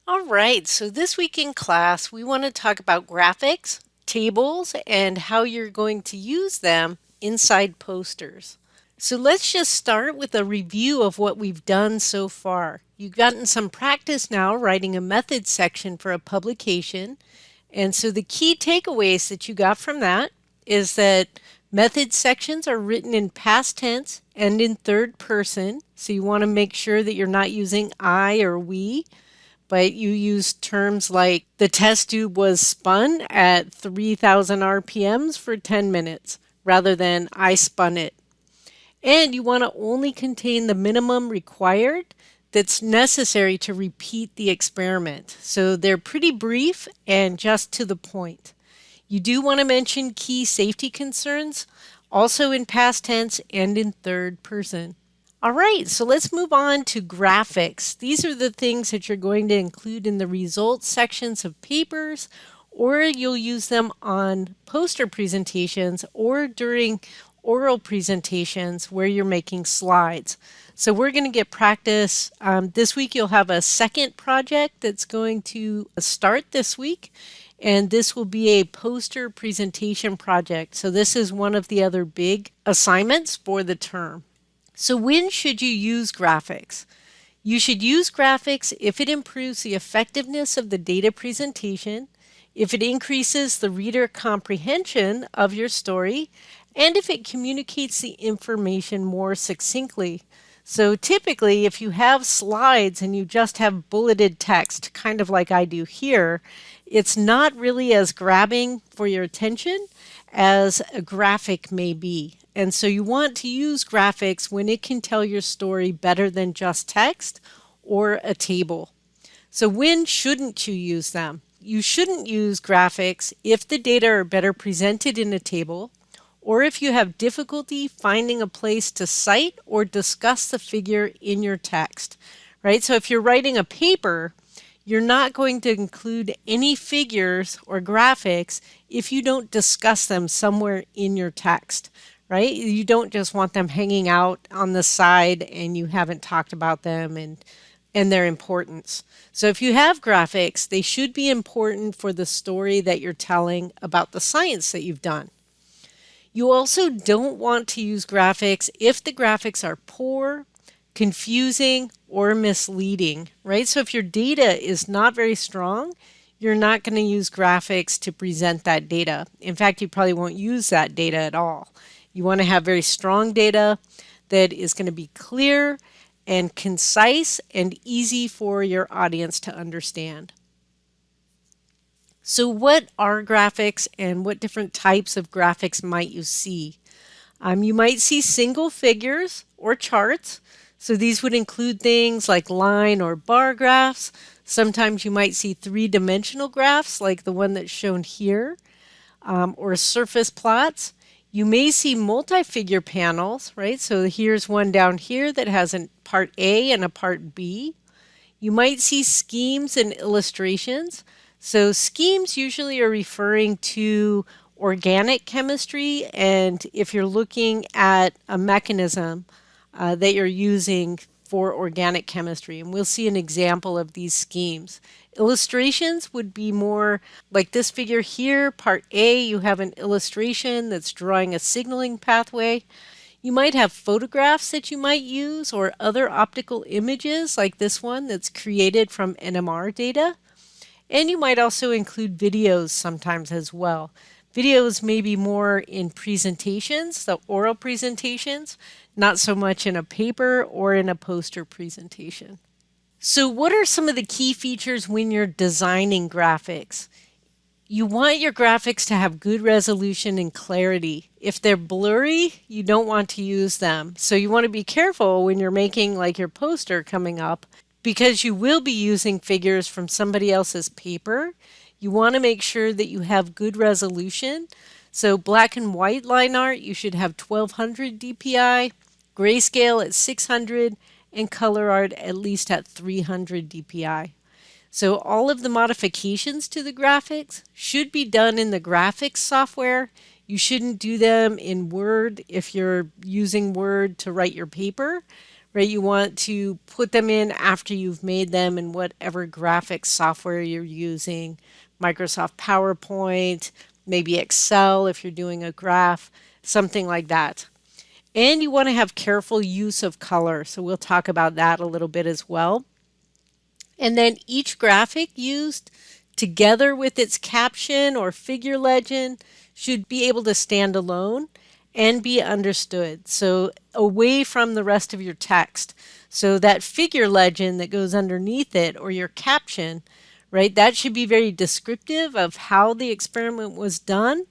All right, so this week in class, we want to talk about graphics, tables, and how you're going to use them inside posters. So let's just start with a review of what we've done so far. You've gotten some practice now writing a method section for a publication. And so the key takeaways that you got from that is that method sections are written in past tense and in third person. So you want to make sure that you're not using I or we, but you use terms like the test tube was spun at 3,000 RPMs for 10 minutes rather than I spun it. And you want to only contain the minimum required that's necessary to repeat the experiment. So they're pretty brief and just to the point. You do want to mention key safety concerns, also in past tense and in third person. All right, so let's move on to graphics. These are the things that you're going to include in the results sections of papers, or you'll use them on poster presentations or during oral presentations where you're making slides. So we're going to get practice. This week you'll have a second project that's going to start this week, and this will be a poster presentation project. So this is one of the other big assignments for the term. So when should you use graphics? You should use graphics if it improves the effectiveness of the data presentation, if it increases the reader comprehension of your story, and if it communicates the information more succinctly. So typically, if you have slides and you just have bulleted text, kind of like I do here, it's not really as grabbing for your attention as a graphic may be. And so you want to use graphics when it can tell your story better than just text or a table. So when shouldn't you use them? You shouldn't use graphics if the data are better presented in a table, or if you have difficulty finding a place to cite or discuss the figure in your text, right? So if you're writing a paper, you're not going to include any figures or graphics if you don't discuss them somewhere in your text, right? You don't just want them hanging out on the side and you haven't talked about them and their importance. So if you have graphics, they should be important for the story that you're telling about the science that you've done. You also don't want to use graphics if the graphics are poor, confusing, or misleading, right? So if your data is not very strong, you're not going to use graphics to present that data. In fact, you probably won't use that data at all. You want to have very strong data that is going to be clear and concise and easy for your audience to understand. So what are graphics and what different types of graphics might you see? You might see single figures or charts. So these would include things like line or bar graphs. Sometimes you might see three-dimensional graphs like the one that's shown here, or surface plots. You may see multi-figure panels, right? So here's one down here that has a part A and a part B. You might see schemes and illustrations. So schemes usually are referring to organic chemistry, and if you're looking at a mechanism that you're using for organic chemistry, and we'll see an example of these schemes. Illustrations would be more like this figure here, part A, you have an illustration that's drawing a signaling pathway. You might have photographs that you might use or other optical images like this one that's created from NMR data. And you might also include videos sometimes as well. Videos may be more in presentations, the oral presentations, not so much in a paper or in a poster presentation. So what are some of the key features when you're designing graphics? You want your graphics to have good resolution and clarity. If they're blurry, you don't want to use them. So you want to be careful when you're making like your poster coming up, because you will be using figures from somebody else's paper. You want to make sure that you have good resolution. So black and white line art, you should have 1200 DPI, grayscale at 600, and color art at least at 300 DPI. So all of the modifications to the graphics should be done in the graphics software. You shouldn't do them in Word if you're using Word to write your paper, right? You want to put them in after you've made them in whatever graphics software you're using, Microsoft PowerPoint, maybe Excel if you're doing a graph, something like that. And you want to have careful use of color. So we'll talk about that a little bit as well. And then each graphic used together with its caption or figure legend should be able to stand alone and be understood. So away from the rest of your text. So that figure legend that goes underneath it or your caption, right, that should be very descriptive of how the experiment was done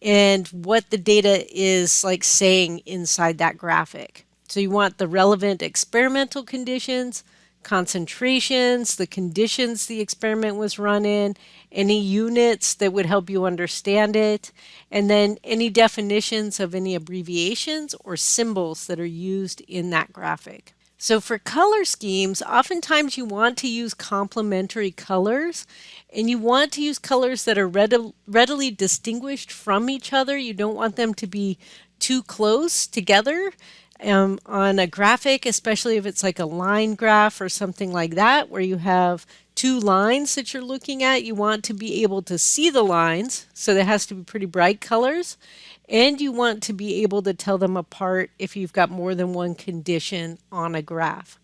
and what the data is like saying inside that graphic. So you want the relevant experimental conditions, concentrations, the conditions the experiment was run in, any units that would help you understand it, and then any definitions of any abbreviations or symbols that are used in that graphic. So for color schemes, oftentimes you want to use complementary colors, and you want to use colors that are readily distinguished from each other. You don't want them to be too close together on a graphic, especially if it's like a line graph or something like that, where you have two lines that you're looking at. You want to be able to see the lines, so there has to be pretty bright colors. And you want to be able to tell them apart if you've got more than one condition on a graph.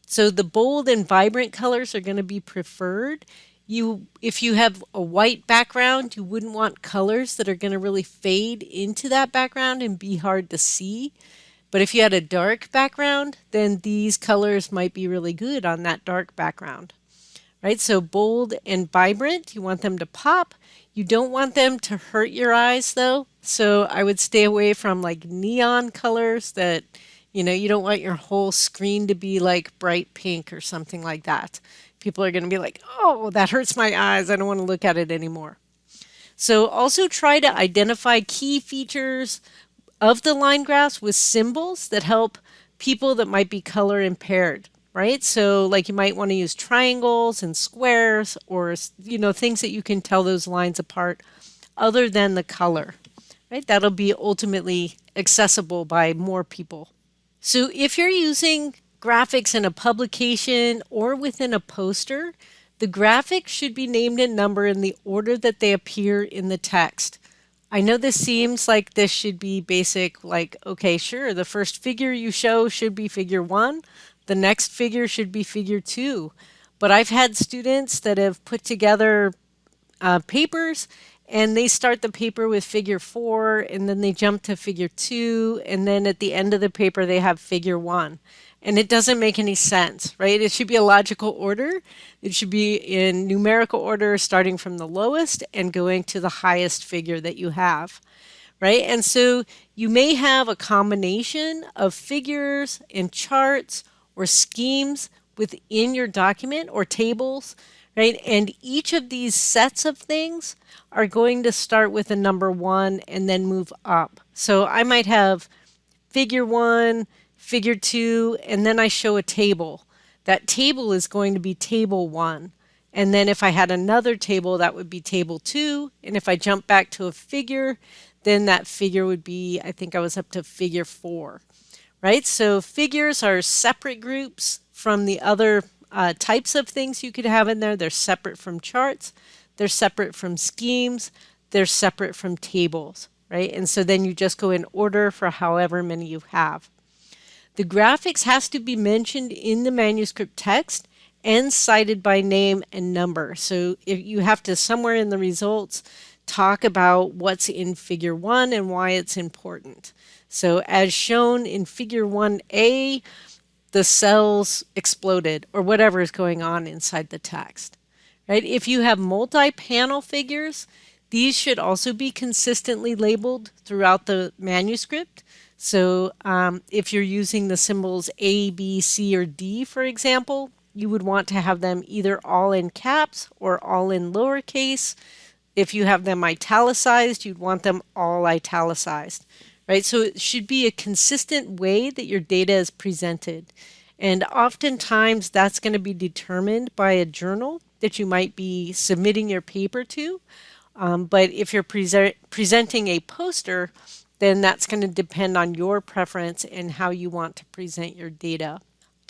So the bold and vibrant colors are going to be preferred. If you have a white background, you wouldn't want colors that are going to really fade into that background and be hard to see. But if you had a dark background, then these colors might be really good on that dark background. Right? So bold and vibrant, you want them to pop. You don't want them to hurt your eyes though. So I would stay away from like neon colors that, you don't want your whole screen to be like bright pink or something like that. People are going to be like, oh, that hurts my eyes. I don't want to look at it anymore. So also try to identify key features of the line graphs with symbols that help people that might be color impaired. Right? So like you might want to use triangles and squares or, things that you can tell those lines apart other than the color, right? That'll be ultimately accessible by more people. So if you're using graphics in a publication or within a poster, the graphics should be named and numbered in the order that they appear in the text. I know this seems like this should be basic, like, okay, sure, the first figure you show should be figure 1. The next figure should be figure 2. But I've had students that have put together papers and they start the paper with figure 4 and then they jump to figure 2 and then at the end of the paper they have figure 1. And it doesn't make any sense, right? It should be a logical order. It should be in numerical order starting from the lowest and going to the highest figure that you have. Right? And so you may have a combination of figures and charts or schemes within your document or tables, right? And each of these sets of things are going to start with a number 1 and then move up. So I might have figure 1, figure 2, and then I show a table. That table is going to be table 1. And then if I had another table, that would be table 2. And if I jump back to a figure, then that figure would be, I think I was up to figure 4. Right? So figures are separate groups from the other types of things you could have in there. They're separate from charts. They're separate from schemes. They're separate from tables. Right? And so then you just go in order for however many you have. The graphics has to be mentioned in the manuscript text and cited by name and number. So if you have to, somewhere in the results, talk about what's in figure 1 and why it's important. So as shown in figure 1A, the cells exploded or whatever is going on inside the text. Right? If you have multi-panel figures, these should also be consistently labeled throughout the manuscript. So if you're using the symbols A, B, C, or D, for example, you would want to have them either all in caps or all in lowercase. If you have them italicized, you'd want them all italicized, right? So it should be a consistent way that your data is presented. And oftentimes that's going to be determined by a journal that you might be submitting your paper to. But if you're presenting a poster, then that's going to depend on your preference and how you want to present your data.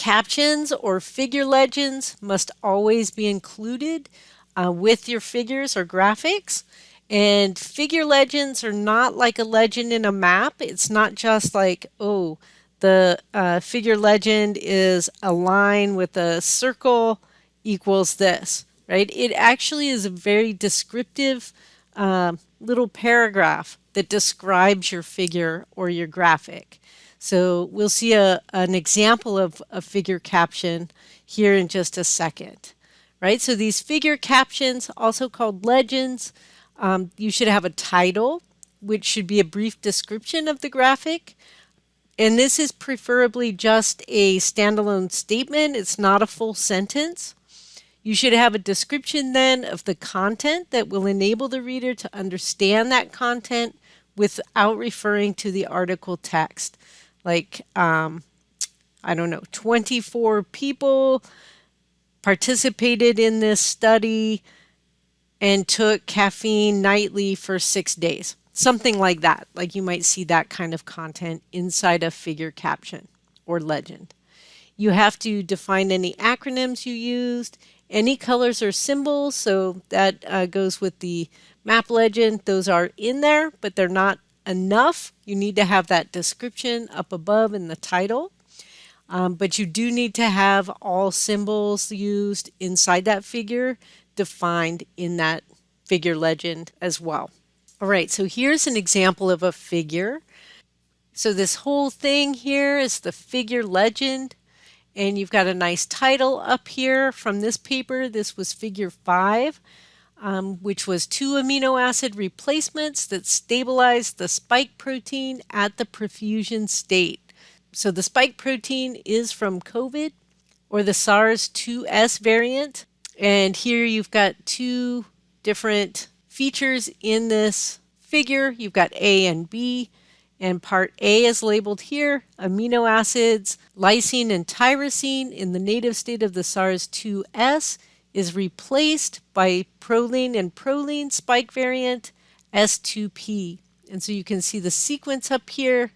Captions or figure legends must always be included with your figures or graphics. And figure legends are not like a legend in a map. It's not just like, oh, the figure legend is a line with a circle equals this, right? It actually is a very descriptive little paragraph that describes your figure or your graphic. So we'll see an example of a figure caption here in just a second, right? So these figure captions, also called legends, you should have a title, which should be a brief description of the graphic. And this is preferably just a standalone statement. It's not a full sentence. You should have a description then of the content that will enable the reader to understand that content without referring to the article text. Like, I don't know, 24 people participated in this study and took caffeine nightly for 6 days. Something like that. Like you might see that kind of content inside a figure caption or legend. You have to define any acronyms you used, any colors or symbols. So that goes with the map legend. Those are in there, but they're not enough. You need to have that description up above in the title. But you do need to have all symbols used inside that figure defined in that figure legend as well. All right, so here's an example of a figure. So this whole thing here is the figure legend, and you've got a nice title up here from this paper. This was figure 5, which was 2 amino acid replacements that stabilized the spike protein at the perfusion state. So the spike protein is from COVID or the SARS-2S variant. And here you've got 2 different features in this figure. You've got A and B, and part A is labeled here, amino acids, lysine and tyrosine in the native state of the SARS-2S is replaced by proline and proline spike variant S2P. And so you can see the sequence up here,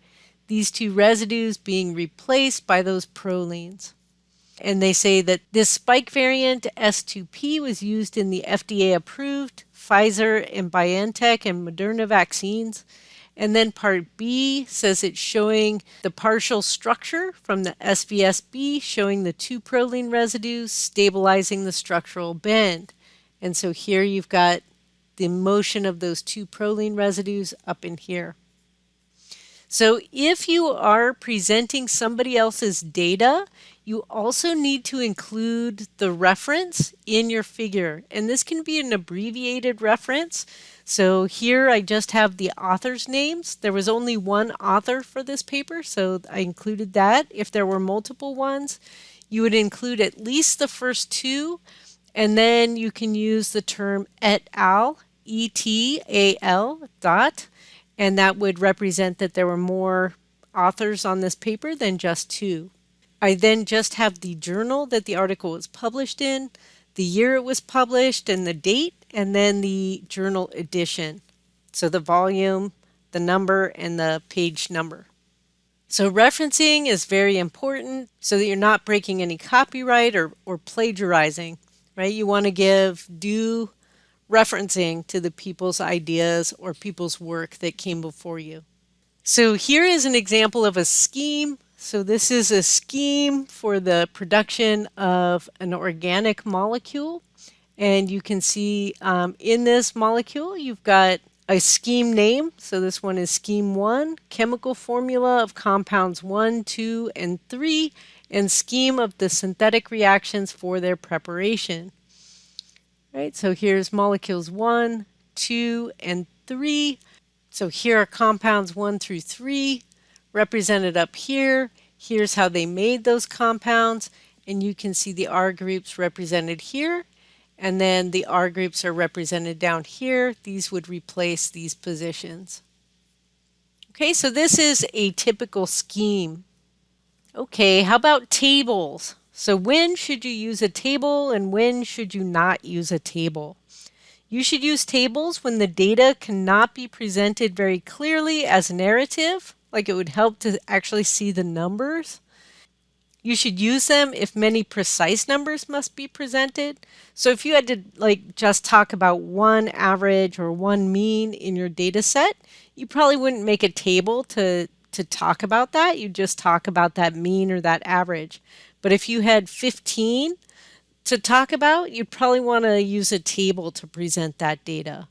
these 2 residues being replaced by those prolines. And they say that this spike variant S2P was used in the FDA approved Pfizer and BioNTech and Moderna vaccines. And then part B says it's showing the partial structure from the SVSB, showing the 2 proline residues stabilizing the structural bend. And so here you've got the motion of those 2 proline residues up in here. So if you are presenting somebody else's data, you also need to include the reference in your figure. And this can be an abbreviated reference. So here I just have the author's names. There was only one author for this paper, so I included that. If there were multiple ones, you would include at least the first 2, and then you can use the term et al, E-T-A-L dot, and that would represent that there were more authors on this paper than just 2. I then just have the journal that the article was published in, the year it was published, and the date, and then the journal edition. So the volume, the number, and the page number. So referencing is very important so that you're not breaking any copyright or plagiarizing, right? You want to give due referencing to the people's ideas or people's work that came before you. So here is an example of a scheme. So this is a scheme for the production of an organic molecule. And you can see in this molecule, you've got a scheme name. So this one is scheme 1, chemical formula of compounds 1, 2, and 3, and scheme of the synthetic reactions for their preparation. Right, so here's molecules 1, 2, and 3. So here are compounds 1 through 3 represented up here. Here's how they made those compounds, and you can see the R groups represented here, and then the R groups are represented down here. These would replace these positions. Okay, so this is a typical scheme. Okay, how about tables? So when should you use a table and when should you not use a table? You should use tables when the data cannot be presented very clearly as narrative, like it would help to actually see the numbers. You should use them if many precise numbers must be presented. So if you had to just talk about one average or one mean in your data set, you probably wouldn't make a table to talk about that. You just talk about that mean or that average. But if you had 15 to talk about, you'd probably want to use a table to present that data.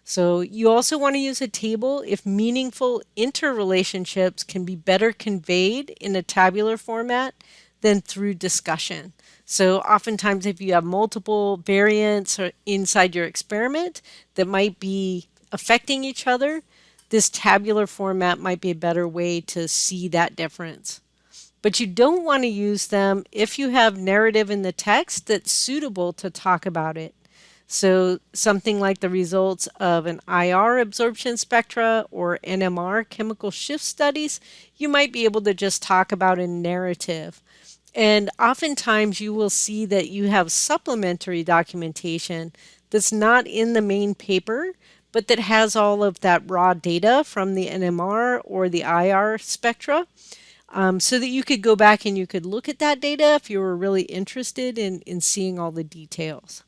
So you also want to use a table if meaningful interrelationships can be better conveyed in a tabular format than through discussion. So oftentimes if you have multiple variants inside your experiment that might be affecting each other, this tabular format might be a better way to see that difference. But you don't want to use them if you have narrative in the text that's suitable to talk about it. So something like the results of an IR absorption spectra or NMR chemical shift studies, you might be able to just talk about in narrative. And oftentimes you will see that you have supplementary documentation that's not in the main paper, but that has all of that raw data from the NMR or the IR spectra. So that you could go back and you could look at that data if you were really interested in seeing all the details.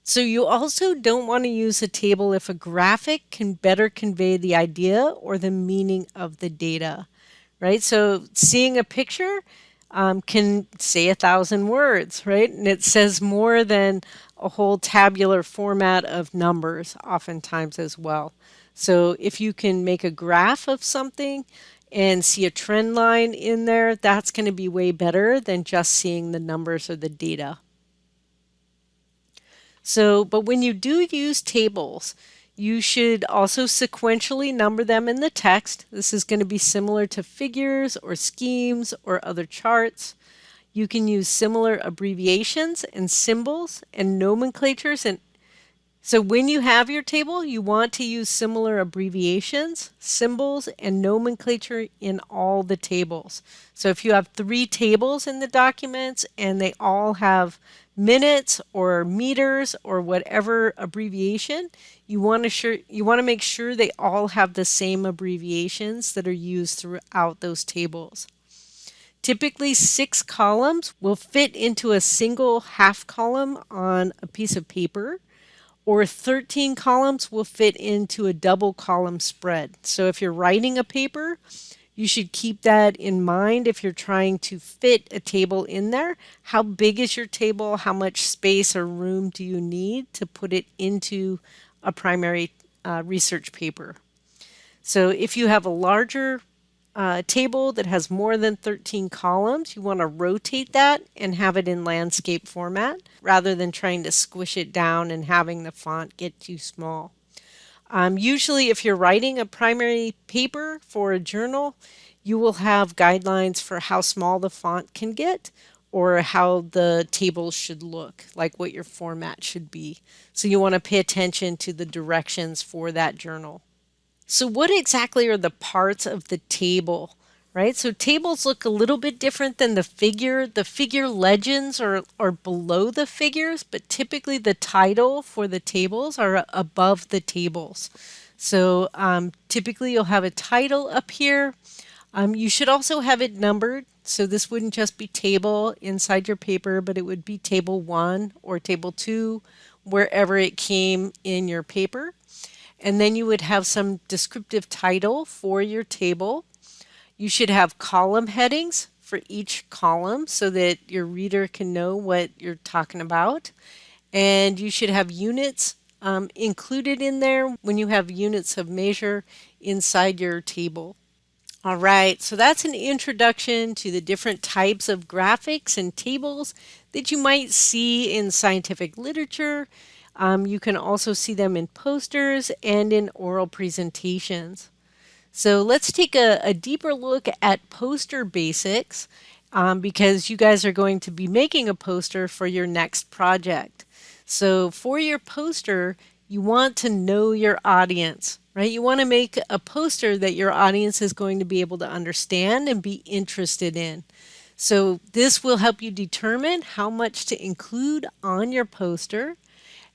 So you also don't want to use a table if a graphic can better convey the idea or the meaning of the data, right? So seeing a picture can say 1,000 words, right? And it says more than a whole tabular format of numbers oftentimes as well. So if you can make a graph of something and see a trend line in there, that's going to be way better than just seeing the numbers or the data. So, but when you do use tables, you should also sequentially number them in the text. This is going to be similar to figures or schemes or other charts. You can use similar abbreviations and symbols and nomenclatures. And so when you have your table, you want to use similar abbreviations, symbols, and nomenclature in all the tables. So if you have 3 tables in the documents and they all have minutes or meters or whatever abbreviation, you want to make sure they all have the same abbreviations that are used throughout those tables. Typically 6 columns will fit into a single half column on a piece of paper, or 13 columns will fit into a double column spread. So if you're writing a paper, you should keep that in mind if you're trying to fit a table in there. How big is your table? How much space or room do you need to put it into a primary research paper? So if you have a larger table that has more than 13 columns, you want to rotate that and have it in landscape format rather than trying to squish it down and having the font get too small. Usually if you're writing a primary paper for a journal, you will have guidelines for how small the font can get or how the tables should look, like what your format should be. So you want to pay attention to the directions for that journal. So what exactly are the parts of the table, right? So tables look a little bit different than the figure. The figure legends are below the figures, but typically the title for the tables are above the tables. So typically you'll have a title up here. You should also have it numbered. So this wouldn't just be table inside your paper, but it would be table 1 or table 2, wherever it came in your paper. And then you would have some descriptive title for your table. You should have column headings for each column so that your reader can know what you're talking about. And you should have units included in there when you have units of measure inside your table. All right, so that's an introduction to the different types of graphics and tables that you might see in scientific literature. You can also see them in posters and in oral presentations. So let's take a deeper look at poster basics because you guys are going to be making a poster for your next project. So for your poster, you want to know your audience, right? You want to make a poster that your audience is going to be able to understand and be interested in. So this will help you determine how much to include on your poster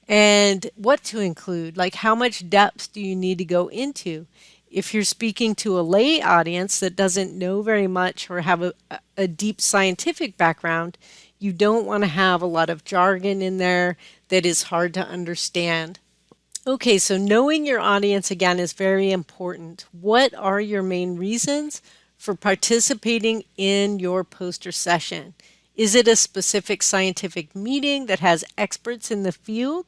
and what to include, like how much depth do you need to go into. If you're speaking to a lay audience that doesn't know very much or have a deep scientific background, you don't want to have a lot of jargon in there that is hard to understand. Okay, so knowing your audience again is very important. What are your main reasons for participating in your poster session? Is it a specific scientific meeting that has experts in the field?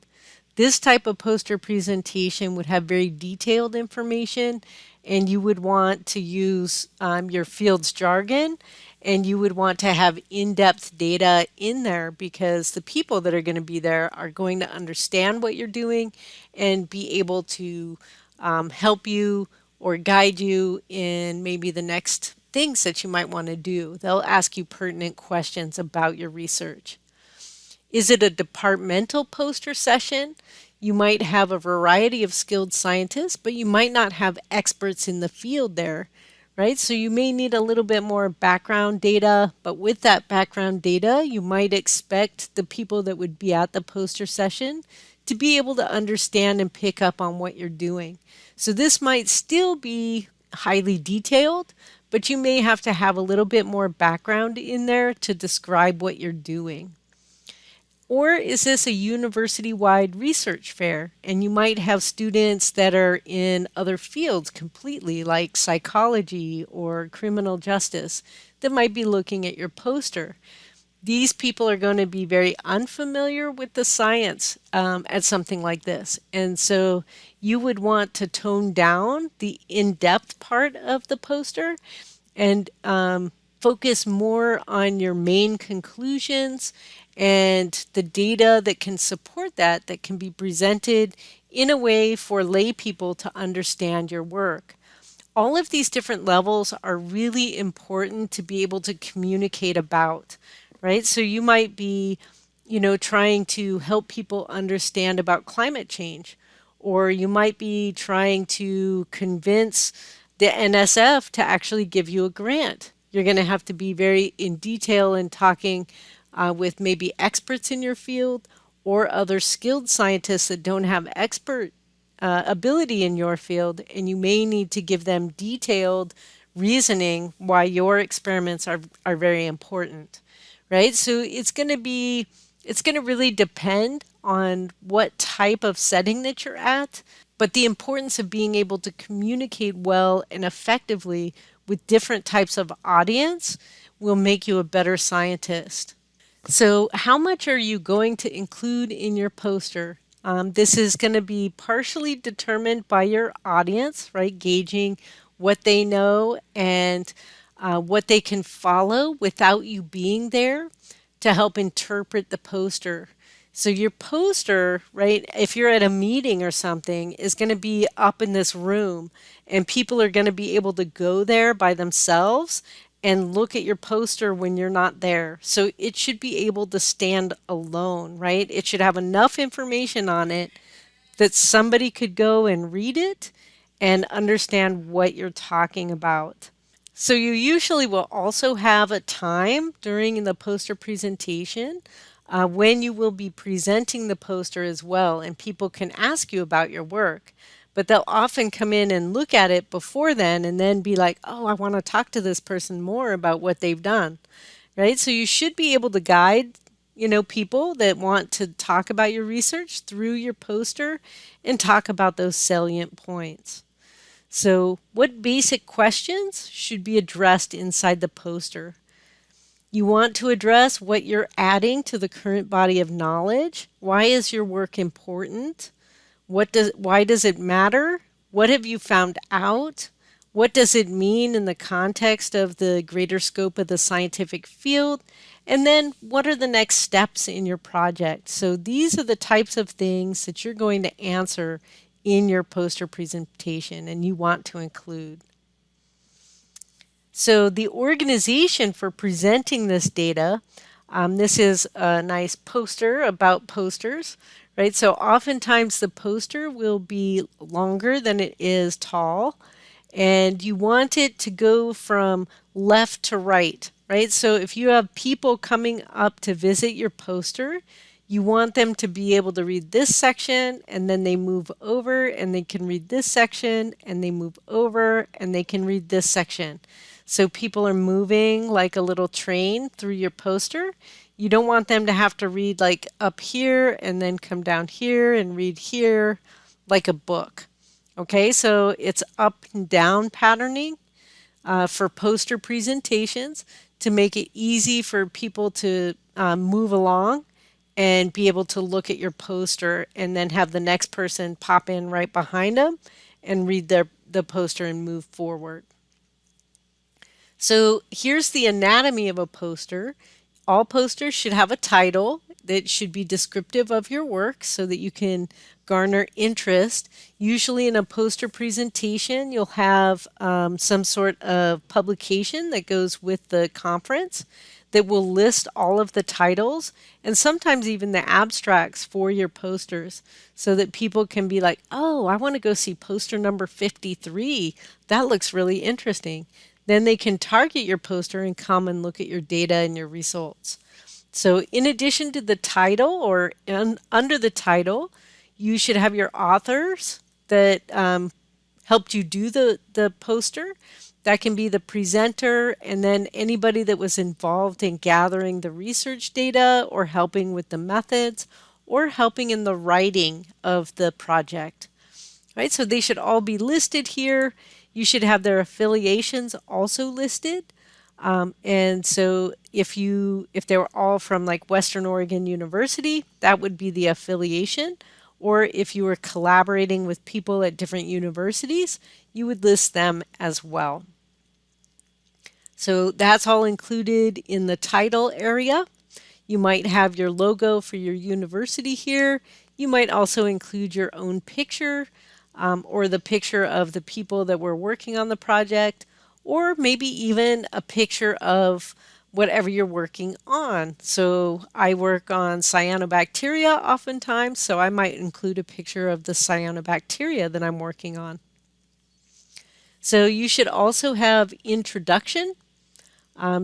This type of poster presentation would have very detailed information, and you would want to use your field's jargon, and you would want to have in-depth data in there because the people that are going to be there are going to understand what you're doing and be able to help you or guide you in maybe the next things that you might want to do. They'll ask you pertinent questions about your research. Is it a departmental poster session? You might have a variety of skilled scientists, but you might not have experts in the field there, right? So you may need a little bit more background data, but with that background data, you might expect the people that would be at the poster session to be able to understand and pick up on what you're doing. So this might still be highly detailed, but you may have to have a little bit more background in there to describe what you're doing. Or is this a university-wide research fair? And you might have students that are in other fields completely, like psychology or criminal justice, that might be looking at your poster. These people are going to be very unfamiliar with the science at something like this. And so you would want to tone down the in-depth part of the poster and focus more on your main conclusions and the data that can support that can be presented in a way for lay people to understand your work. All of these different levels are really important to be able to communicate about, right? So you might be, trying to help people understand about climate change, or you might be trying to convince the NSF to actually give you a grant. You're going to have to be very in detail in talking with maybe experts in your field or other skilled scientists that don't have expert ability in your field, and you may need to give them detailed reasoning why your experiments are very important, right? So it's going to really depend on what type of setting that you're at, but the importance of being able to communicate well and effectively with different types of audience will make you a better scientist. So how much are you going to include in your poster? This is going to be partially determined by your audience, right? Gauging what they know and what they can follow without you being there to help interpret the poster. So your poster, right, if you're at a meeting or something, is going to be up in this room, and people are going to be able to go there by themselves and look at your poster when you're not there. So it should be able to stand alone, right? It should have enough information on it that somebody could go and read it and understand what you're talking about. So you usually will also have a time during the poster presentation when you will be presenting the poster as well, and people can ask you about your work. But they'll often come in and look at it before then and then be like, oh, I want to talk to this person more about what they've done, right? So you should be able to guide, people that want to talk about your research through your poster and talk about those salient points. So what basic questions should be addressed inside the poster? You want to address what you're adding to the current body of knowledge. Why is your work important? Why does it matter? What have you found out? What does it mean in the context of the greater scope of the scientific field? And then what are the next steps in your project? So these are the types of things that you're going to answer in your poster presentation and you want to include. So the organization for presenting this data, this is a nice poster about posters, right? So oftentimes the poster will be longer than it is tall, and you want it to go from left to right, right? So if you have people coming up to visit your poster, You want them to be able to read this section and then they move over and they can read this section and they move over and they can read this section. So people are moving like a little train through your poster. You don't want them to have to read like up here and then come down here and read here like a book. Okay, so it's up and down patterning for poster presentations to make it easy for people to move along and be able to look at your poster and then have the next person pop in right behind them and read the poster and move forward. So here's the anatomy of a poster. All posters should have a title that should be descriptive of your work so that you can garner interest. Usually in a poster presentation, you'll have some sort of publication that goes with the conference that will list all of the titles and sometimes even the abstracts for your posters so that people can be like, oh, I want to go see poster number 53. That looks really interesting. Then they can target your poster and come and look at your data and your results. So in addition to the title or under the title, you should have your authors that helped you do the poster. That can be the presenter and then anybody that was involved in gathering the research data or helping with the methods or helping in the writing of the project. Right, so they should all be listed here. You should have their affiliations also listed. And so if they were all from like Western Oregon University, that would be the affiliation. Or if you were collaborating with people at different universities, you would list them as well. So that's all included in the title area. You might have your logo for your university here. You might also include your own picture or the picture of the people that were working on the project, or maybe even a picture of whatever you're working on. So I work on cyanobacteria oftentimes, so I might include a picture of the cyanobacteria that I'm working on. So you should also have introduction.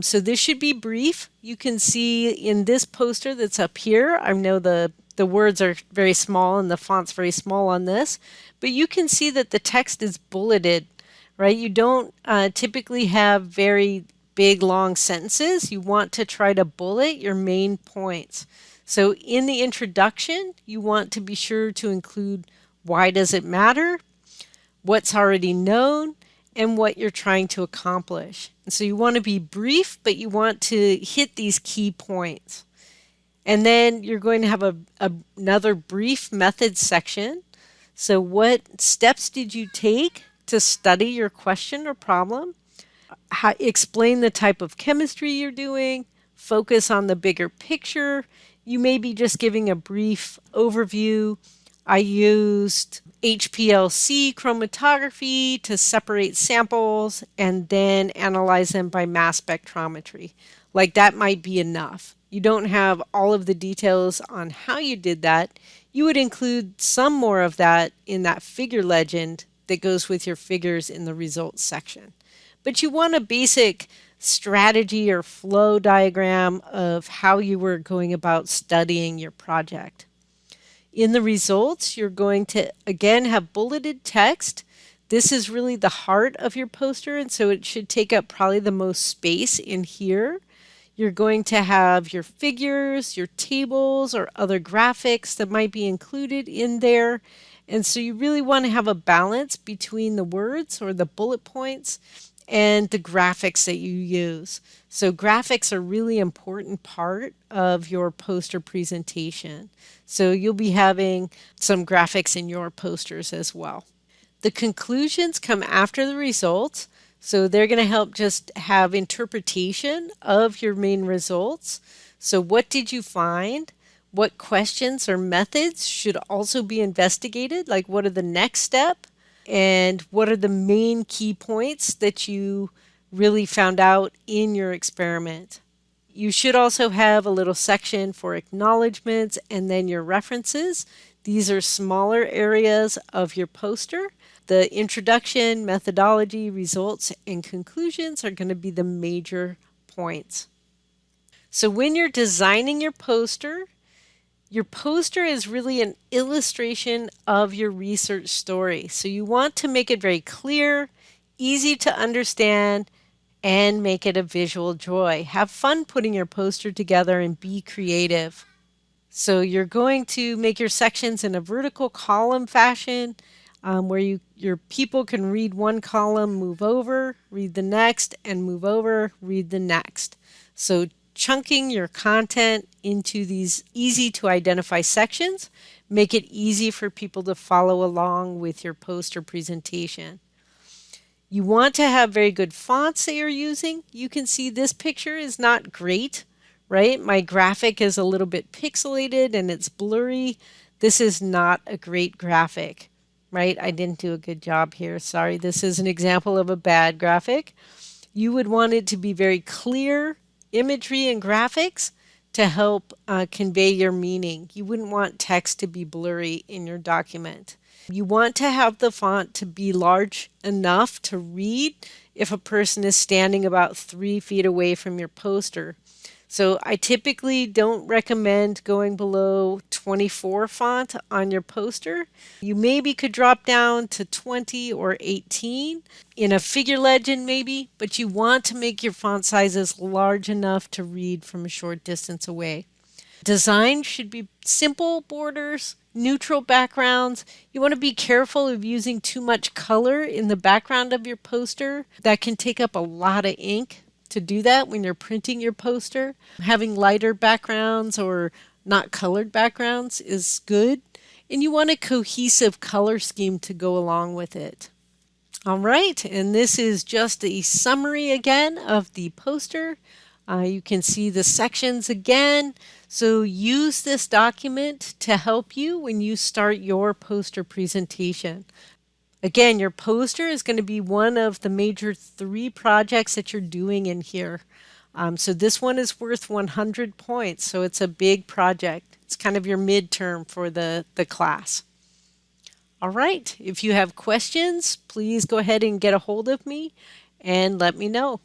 So this should be brief. You can see in this poster that's up here, I know the words are very small and the font's very small on this, but you can see that the text is bulleted, right? You don't typically have very big long sentences. You want to try to bullet your main points. So in the introduction, you want to be sure to include why does it matter, what's already known, and what you're trying to accomplish. And so you want to be brief, but you want to hit these key points. And then you're going to have another brief methods section. So what steps did you take to study your question or problem? Explain the type of chemistry you're doing. Focus on the bigger picture. You may be just giving a brief overview. I used HPLC chromatography to separate samples and then analyze them by mass spectrometry. Like that might be enough. You don't have all of the details on how you did that. You would include some more of that in that figure legend that goes with your figures in the results section. But you want a basic strategy or flow diagram of how you were going about studying your project. In the results, you're going to, again, have bulleted text. This is really the heart of your poster, and so it should take up probably the most space in here. You're going to have your figures, your tables, or other graphics that might be included in there. And so you really want to have a balance between the words or the bullet points and the graphics that you use. So graphics are a really important part of your poster presentation. So you'll be having some graphics in your posters as well. The conclusions come after the results. So they're going to help just have interpretation of your main results. So what did you find? What questions or methods should also be investigated? Like what are the next step? And what are the main key points that you really found out in your experiment? You should also have a little section for acknowledgments and then your references. These are smaller areas of your poster. The introduction, methodology, results, and conclusions are going to be the major points. So when you're designing your poster, Your poster is really an illustration of your research story. So you want to make it very clear, easy to understand, and make it a visual joy. Have fun putting your poster together and be creative. So you're going to make your sections in a vertical column fashion where your people can read one column, move over, read the next, and move over, read the next. So chunking your content into these easy to identify sections make it easy for people to follow along with your poster presentation. You want to have very good fonts that you're using. You can see this picture is not great, right? My graphic is a little bit pixelated and it's blurry. This is not a great graphic, right? I didn't do a good job here. Sorry, this is an example of a bad graphic. You would want it to be very clear imagery and graphics to help convey your meaning. You wouldn't want text to be blurry in your document. You want to have the font to be large enough to read if a person is standing about 3 feet away from your poster. So I typically don't recommend going below 24 font on your poster. You maybe could drop down to 20 or 18 in a figure legend maybe, but you want to make your font sizes large enough to read from a short distance away. Design should be simple borders, neutral backgrounds. You want to be careful of using too much color in the background of your poster. That can take up a lot of ink to do that when you're printing your poster. Having lighter backgrounds or not colored backgrounds is good. And you want a cohesive color scheme to go along with it. All right, and this is just a summary again of the poster. You can see the sections again. So use this document to help you when you start your poster presentation. Again, your poster is going to be one of the major 3 projects that you're doing in here. So this one is worth 100 points, so it's a big project. It's kind of your midterm for the class. All right, if you have questions, please go ahead and get a hold of me and let me know.